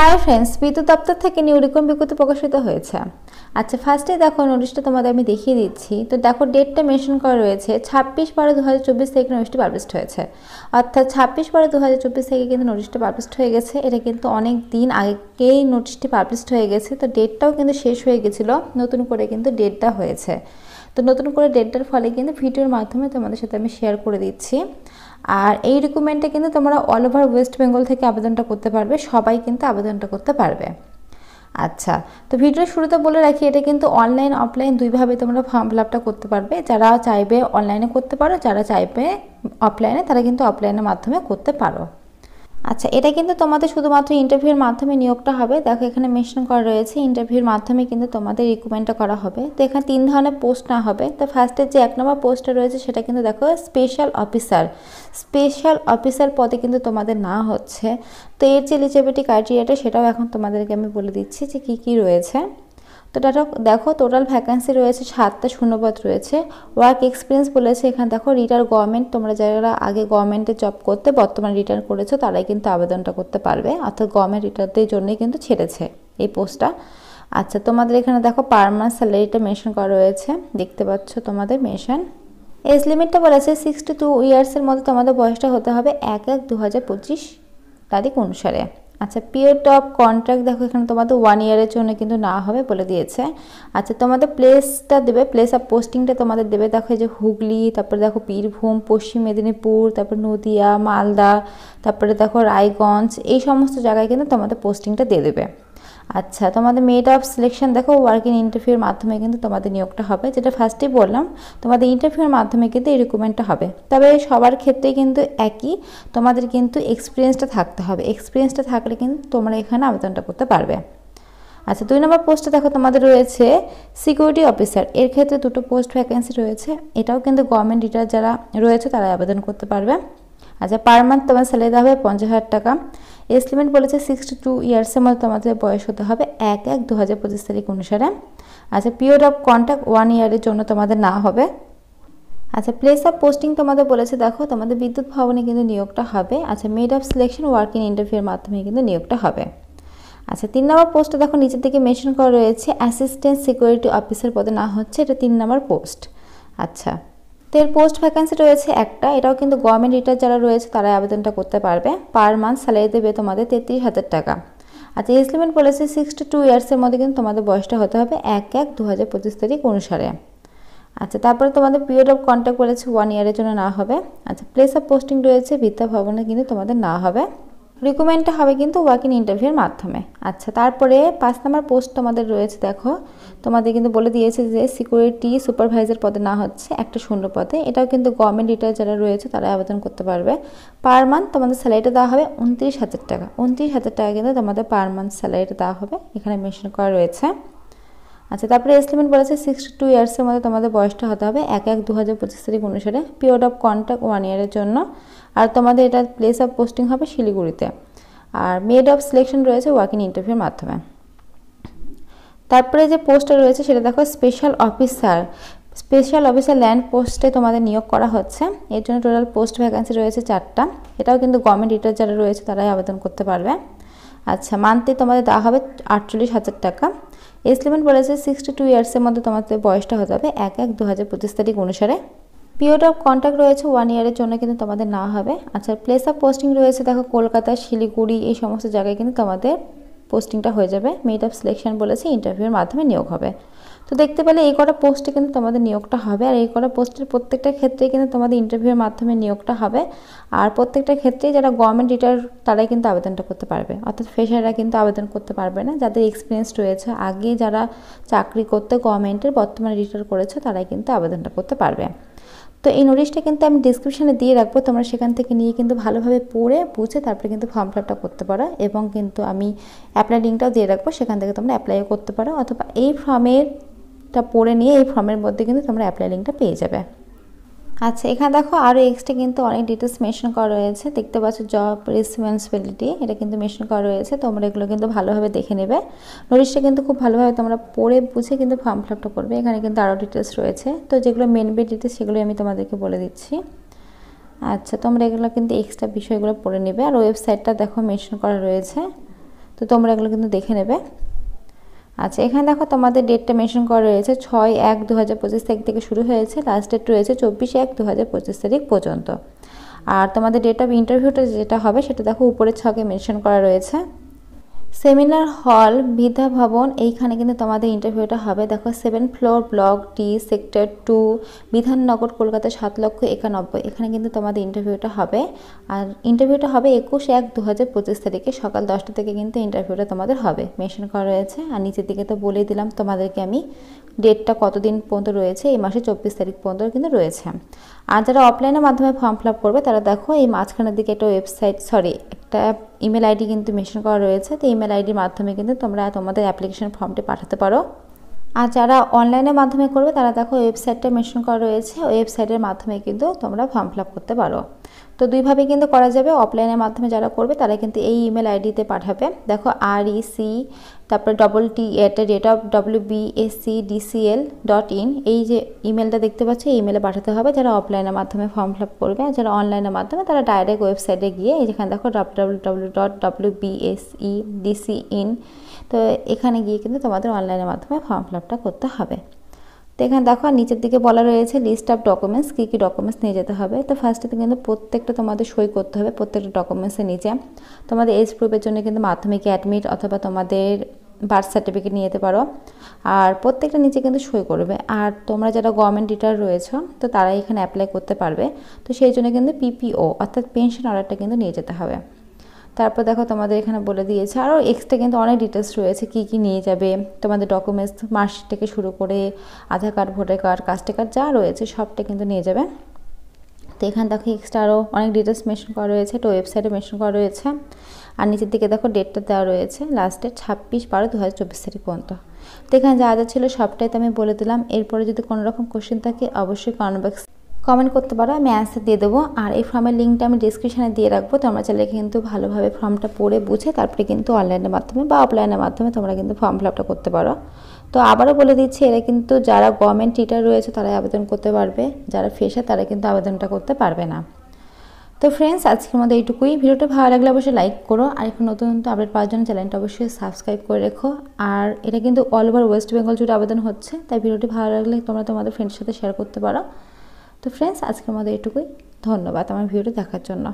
Hi friends, বিদ্যুৎ দপ্তর থেকে নিউ রিকম বিজ্ঞপ্তি প্রকাশিত হয়েছে। আচ্ছা, ফার্স্টে দেখো নোটিশটা তোমাদের আমি দেখিয়ে দিচ্ছি। তো দেখো ডেটটা মেনশন করা রয়েছে 26/12/2024 থেকে নোটিশটি পাবলিশড হয়েছে। অর্থাৎ 26/12/2024 থেকে কিন্তু নোটিশটা পাবলিশড হয়ে গেছে। এটা কিন্তু অনেক দিন আগেই নোটিশটি পাবলিশড হয়ে গেছে। তো ডেটটাও কিন্তু শেষ হয়ে গেছিলো, নতুন করে কিন্তু ডেটটা হয়েছে। তো নতুন করে ডেটটার ফলে কিন্তু ভিডিওর মাধ্যমে তোমাদের সাথে আমি শেয়ার করে দিচ্ছি। আর এই রিক্রুটমেন্টে কিন্তু তোমরা অল ওভার ওয়েস্ট বেঙ্গল থেকে আবেদনটা করতে পারবে, সবাই কিন্তু আবেদনটা করতে পারবে। আচ্ছা, তো ভিডিওর শুরুতে বলে রাখি, এটা কিন্তু অনলাইন অফলাইন দুইভাবে তোমরা ফর্ম ফিল আপটা করতে পারবে। যারা চাইবে অনলাইনে করতে পারো, যারা চাইবে অফলাইনে তারা কিন্তু অফলাইনের মাধ্যমে করতে পারো। আচ্ছা, এটা কিন্তু তোমাদের শুধুমাত্র ইন্টারভিউর মাধ্যমে নিয়োগটা হবে। দেখো এখানে মেনশন করা রয়েছে ইন্টারভিউর মাধ্যমে কিন্তু তোমাদের রিক্রুটমেন্টটা করা হবে। তো এখানে 3 ধরনের পোস্ট না হবে। তো ফার্স্টের যে 1 নম্বর পোস্টটা রয়েছে সেটা কিন্তু দেখো স্পেশাল অফিসার পদে কিন্তু তোমাদের না হচ্ছে। তো এর যে এলিজিবিলিটি ক্রাইটেরিয়াটা সেটাও এখন তোমাদেরকে আমি বলে দিচ্ছি যে কী রয়েছে। তো দেখো টোটাল ভ্যাকেন্সি রয়েছে 7টা শূন্যপদ রয়েছে। ওয়ার্ক এক্সপিরিয়েন্স বলেছে এখানে দেখো রিটায়ার গভর্নমেন্ট, তোমরা যারা আগে গভর্নমেন্টে জব করতে বর্তমানে রিটায়ার করেছো তারাই কিন্তু আবেদনটা করতে পারবে। অর্থাৎ গভর্নমেন্ট রিটায়ারদের জন্যই কিন্তু ছেড়েছে এই পোস্টটা। আচ্ছা, তোমাদের এখানে দেখো পার মান্থ স্যালারিটা মেনশন করা রয়েছে, দেখতে পাচ্ছ তোমাদের মেনশন। এজ লিমিটটা বলেছে 62 ইয়ার্সের মধ্যে তোমাদের বয়সটা হতে হবে 1/1/2025 তারিখ অনুসারে। আচ্ছা, পিরিয়ড অফ কন্ট্রাক্ট দেখো এখানে তোমাদের 1 ইয়ারের জন্য কিন্তু না হবে বলে দিয়েছে। আচ্ছা, তোমাদের প্লেসটা দেবে, প্লেস অফ পোস্টিংটা তোমাদের দেবে দেখো এই যে হুগলি, তারপরে দেখো বীরভূম, পশ্চিম মেদিনীপুর, তারপর নদিয়া, মালদা, তারপরে দেখো রায়গঞ্জ, এই সমস্ত জায়গায় কিন্তু তোমাদের পোস্টিংটা দিয়ে দেবে। আচ্ছা, তোমাদের মেড অফ সিলেকশন দেখো ওয়ার্কিং ইন্টারভিউর মাধ্যমে কিন্তু তোমাদের নিয়োগটা হবে, যেটা ফার্স্টেই বললাম তোমাদের ইন্টারভিউর মাধ্যমে কিন্তু এই রিক্রুটমেন্টটা হবে। তবে সবার ক্ষেত্রেই কিন্তু একই, তোমাদের কিন্তু এক্সপিরিয়েন্সটা থাকতে হবে। এক্সপিরিয়েন্সটা থাকলে কিন্তু তোমরা এখানে আবেদনটা করতে পারবে। আচ্ছা, 2 নম্বর পোস্টে দেখো তোমাদের রয়েছে সিকিউরিটি অফিসার। এর ক্ষেত্রে 2টো পোস্ট ভ্যাকেন্সি রয়েছে। এটাও কিন্তু গভর্নমেন্ট রিটায়ার যারা রয়েছে তারা আবেদন করতে পারবে। আচ্ছা, পার মান্থ তোমার স্যালারি দেওয়া হবে 50,000 টাকা। এজ লিমিট বলেছে 62 ইয়ার্সের মধ্যে তোমাদের বয়স হতে হবে 1/1/2025 তারিখ অনুসারে। আচ্ছা, পিরিয়ড অফ কন্ট্রাক্ট 1 ইয়ারের জন্য তোমাদের না হবে। আচ্ছা, প্লেস অফ পোস্টিং তোমাদের বলেছে দেখো তোমাদের বিদ্যুৎ ভবনে কিন্তু নিয়োগটা হবে। আচ্ছা, মেড অফ সিলেকশন ওয়ার্কিং ইন্টারভিউর মাধ্যমে কিন্তু নিয়োগটা হবে। আচ্ছা, 3 নম্বর পোস্টে দেখো নিচের দিকে মেনশন করা রয়েছে অ্যাসিস্ট্যান্ট সিকিউরিটি অফিসার পদে না হচ্ছে, এটা 3 নম্বর পোস্ট। আচ্ছা, তো এর পোস্ট ভ্যাকেন্সি রয়েছে একটা, এটাও কিন্তু গভর্নমেন্ট রিটায়ার যারা রয়েছে তারা আবেদনটা করতে পারবে। পার মান্থ স্যালারি দেবে তোমাদের 33,000 টাকা। আচ্ছা, এজ লিমিট বলেছে 62 ইয়ার্সের মধ্যে কিন্তু তোমাদের বয়সটা হতে হবে 1/1/2025 তারিখ অনুসারে। আচ্ছা, তারপরে তোমাদের পিরিয়ড অফ কন্ট্রাক্ট বলেছে 1 ইয়ারের জন্য না হবে। আচ্ছা, প্লেস অফ পোস্টিং রয়েছে বিদ্যা ভবনে কিন্তু তোমাদের না হবে। রিক্রুটমেন্টটা হবে কিন্তু ওয়ার্কিং ইন্টারভিউর মাধ্যমে। আচ্ছা, তারপরে 5 নম্বর পোস্ট তোমাদের রয়েছে দেখো তোমাদের কিন্তু বলে দিয়েছে যে সিকিউরিটি সুপারভাইজার পদে না হচ্ছে, একটা শূন্য পদে। এটাও কিন্তু গভর্নমেন্ট রিটায়ার যারা রয়েছে তারা আবেদন করতে পারবে। পার মান্থ তোমাদের স্যালারিটা দেওয়া হবে 29,000 টাকা। 29,000 টাকা কিন্তু তোমাদের পার মান্থ স্যালারিটা দেওয়া হবে, এখানে মেনশন করা রয়েছে। আচ্ছা, তারপরে এজ লিমিট বলেছে 62 ইয়ার্সের মধ্যে তোমাদের বয়সটা হতে হবে 1/1/2025 তারিখ অনুসারে। পিরিয়ড অফ কন্ট্রাক্ট 1 ইয়ারের জন্য। আর তোমাদের এটা প্লেস অফ পোস্টিং হবে শিলিগুড়িতে। আর মেড অফ সিলেকশন রয়েছে ওয়ার্কিং ইন্টারভিউর মাধ্যমে। তারপরে যে পোস্টটা রয়েছে সেটা দেখো স্পেশাল অফিসার ল্যান্ড পোস্টে তোমাদের নিয়োগ করা হচ্ছে। এর জন্য টোটাল পোস্ট ভ্যাকেন্সি রয়েছে 4টা। এটাও কিন্তু গভর্নমেন্ট রিটায়ার যারা রয়েছে তারাই আবেদন করতে পারবে। আচ্ছা, মান্থলি তোমাদের দেওয়া হবে 48,000 টাকা। এজ লিমিট বলেছে 62 ইয়ার্সের মধ্যে তোমাদের বয়সটা হতে হবে 1/1/2025 তারিখ অনুসারে। পিরিয়ড অফ কন্ট্রাক্ট রয়েছে 1 ইয়ারের জন্য কিন্তু তোমাদের না হবে। আচ্ছা, প্লেস অফ পোস্টিং রয়েছে দেখো কলকাতা, শিলিগুড়ি, এই সমস্ত জায়গায় কিন্তু তোমাদের পোস্টিংটা হয়ে যাবে। মেড অফ সিলেকশন বলেছে ইন্টারভিউর মাধ্যমে নিয়োগ হবে। তো দেখতে পেলে এই কটা পোস্টে কিন্তু তোমাদের নিয়োগটা হবে। আর এই কটা পোস্টের প্রত্যেকটা ক্ষেত্রেই কিন্তু তোমাদের ইন্টারভিউর মাধ্যমে নিয়োগটা হবে। আর প্রত্যেকটা ক্ষেত্রেই যারা গভর্নমেন্ট রিটায়ার তারাই কিন্তু আবেদনটা করতে পারবে, অর্থাৎ ফ্রেশাররা কিন্তু আবেদন করতে পারবে না। যাদের এক্সপিরিয়েন্স রয়েছে, আগে যারা চাকরি করতে গভর্নমেন্টের বর্তমানে রিটায়ার করেছে তারাই কিন্তু আবেদনটা করতে পারবে। তো এই নোটিশটা কিন্তু আমি ডিসক্রিপশানে দিয়ে রাখবো, তোমরা সেখান থেকে নিয়ে কিন্তু ভালোভাবে পড়ে বুঝে তারপরে কিন্তু ফর্ম ফিল আপটা করতে পারো। এবং কিন্তু আমি অ্যাপ্লাই লিঙ্কটাও দিয়ে রাখবো, সেখান থেকে তোমরা অ্যাপ্লাইও করতে পারো, অথবা এই ফর্মেরটা পড়ে নিয়ে এই ফর্মের মধ্যে কিন্তু তোমরা অ্যাপ্লাই লিঙ্কটা পেয়ে যাবে। আচ্ছা, এখানে দেখো আরও এক্সট্রা কিন্তু অনেক ডিটেলস মেনশন করা রয়েছে, দেখতে পাচ্ছ জব রেসপন্সিবিলিটি, এটা কিন্তু মেনশন করা রয়েছে। তোমরা এগুলো কিন্তু ভালোভাবে দেখে নেবে। নোটিশটা কিন্তু খুব ভালোভাবে তোমরা পড়ে বুঝে কিন্তু ফর্ম ফিল আপটা করবে। এখানে কিন্তু আরও ডিটেলস রয়েছে, তো যেগুলো মেন ডিটেলস সেগুলো আমি তোমাদেরকে বলে দিচ্ছি। আচ্ছা, তোমরা এগুলো কিন্তু এক্সট্রা বিষয়গুলো পড়ে নেবে। আর ওয়েবসাইটটা দেখো মেনশন করা রয়েছে, তো তোমরা এগুলো কিন্তু দেখে নেবে। আচ্ছা, এখানে দেখো তোমাদের ডেটটা মেনশন করা রয়েছে 6/1/2025 তারিখ থেকে শুরু হয়েছে, লাস্ট ডেট রয়েছে 24/1/2025 তারিখ পর্যন্ত। আর তোমাদের ডেট অফ ইন্টারভিউটা যেটা হবে সেটা দেখো উপরের ছকে মেনশন করা রয়েছে। সেমিনার হল বিদ্যা ভবন, এইখানে কিন্তু তোমাদের ইন্টারভিউটা হবে। দেখো 7 floor, block D, sector 2, Bidhannagar, Kolkata 7,91,000। এখানে কিন্তু তোমাদের ইন্টারভিউটা হবে। আর ইন্টারভিউটা হবে 21/1/2025 তারিখে সকাল 10টা থেকে কিন্তু ইন্টারভিউটা তোমাদের হবে, মেনশন করা রয়েছে। আর নিচের দিকে তো বলেই দিলাম তোমাদেরকে আমি ডেটটা কতদিন পর্যন্ত রয়েছে, এই মাসে 24 তারিখ পর্যন্ত কিন্তু রয়েছে। আর যারা অফলাইনের মাধ্যমে ফর্ম ফিল আপ করবে তারা দেখো এই মাঝখানের দিকে একটা ওয়েবসাইট, একটা ইমেল আইডি কিন্তু মেনশন করা রয়েছে। তো ইমেল আইডির মাধ্যমে কিন্তু তোমরা তোমাদের অ্যাপ্লিকেশন ফর্মটি পাঠাতে পারো। আর যারা অনলাইনের মাধ্যমে করবে তারা দেখো ওয়েবসাইটটা মেনশন করা রয়েছে, ওয়েবসাইটের মাধ্যমে কিন্তু তোমরা ফর্ম ফিল আপ করতে পারো। তো দুইভাবে কিন্তু করা যাবে। অফলাইনের মাধ্যমে যারা করবে তারা কিন্তু এই ইমেল আইডিতে পাঠাবে। দেখো REC তারপরে TTRATE@WBSCDCL.in, এই যে ইমেলটা দেখতে পাচ্ছ এই ইমেলে পাঠাতে হবে যারা অফলাইনের মাধ্যমে ফর্ম ফিল আপ করবে। আর যারা অনলাইনের মাধ্যমে তারা ডাইরেক্ট ওয়েবসাইটে গিয়ে এই যেখানে দেখো www.wbscdcin, তো এখানে গিয়ে কিন্তু তোমাদের অনলাইনের মাধ্যমে ফর্ম ফিল আপটা করতে হবে। তো এখানে দেখো নিচের দিকে বলা রয়েছে লিস্ট অফ ডকুমেন্টস, কী কী ডকুমেন্টস নিয়ে যেতে হবে। তো ফার্স্টেতে কিন্তু প্রত্যেকটা তোমাদের সই করতে হবে প্রত্যেকটা ডকুমেন্টসের নিচে। তোমাদের এজ প্রুফের জন্য কিন্তু মাধ্যমিক অ্যাডমিট অথবা তোমাদের বার্থ সার্টিফিকেট নিয়ে যেতে পারো। আর প্রত্যেকটা নিচে কিন্তু সই করবে। আর তোমরা যারা গভর্নমেন্ট টিচার রয়েছে তো তারা এখানে অ্যাপ্লাই করতে পারবে। তো সেই জন্য কিন্তু PPO অর্থাৎ পেনশন অর্ডারটা কিন্তু নিয়ে যেতে হবে। তারপর দেখো তোমাদের এখানে বলে দিয়েছে আরও এক্সট্রা কিন্তু অনেক ডিটেলস রয়েছে, কী কী নিয়ে যাবে। তোমাদের ডকুমেন্টস মার্কশিট থেকে শুরু করে আধার কার্ড, ভোটার কার্ড, কাস্টের কার্ড যা রয়েছে সবটা কিন্তু নিয়ে যাবে। তো এখানে দেখো এক্সট্রা আরও অনেক ডিটেলস মেনশন করা রয়েছে, একটা ওয়েবসাইটে মেনশন করা রয়েছে। আর নিচের দিকে দেখো ডেটটা দেওয়া রয়েছে, লাস্ট ডেট 26/12/2024 তারিখ পর্যন্ত। তো এখানে যা যা ছিল সবটাই তো আমি বলে দিলাম। এরপরে যদি কোনো রকম কোশ্চেন থাকে অবশ্যই কমেন্ট করতে পারো, আমি অ্যান্সার দিয়ে দেবো। আর এই ফর্মের লিঙ্কটা আমি ডিসক্রিপশানে দিয়ে রাখবো, তোমরা চাইলে কিন্তু ভালোভাবে ফর্মটা পড়ে বুঝে তারপরে কিন্তু অনলাইনের মাধ্যমে বা অফলাইনের মাধ্যমে তোমরা কিন্তু ফর্ম ফিল আপটা করতে পারো। তো আবারও বলে দিচ্ছি, এরা কিন্তু যারা গভর্নমেন্ট টিচার রয়েছে তারাই আবেদন করতে পারবে, যারা ফ্রেশার তারা কিন্তু আবেদনটা করতে পারবে না। তো ফ্রেন্ডস, আজকের মধ্যে এইটুকুই। ভিডিওটা ভালো লাগলে অবশ্যই লাইক করো, আর এখন নতুন নতুন আপডেট পাওয়ার জন্য চ্যানেলটা অবশ্যই সাবস্ক্রাইব করে রেখো। আর এটা কিন্তু অল ওভার ওয়েস্ট বেঙ্গল জুড়ে আবেদন হচ্ছে, তাই ভিডিওটি ভালো লাগলে তোমরা তোমাদের ফ্রেন্ডের সাথে শেয়ার করতে পারো। তো ফ্রেন্ডস, আজকের মধ্যে এইটুকুই। ধন্যবাদ আমার ভিডিওটি দেখার জন্য।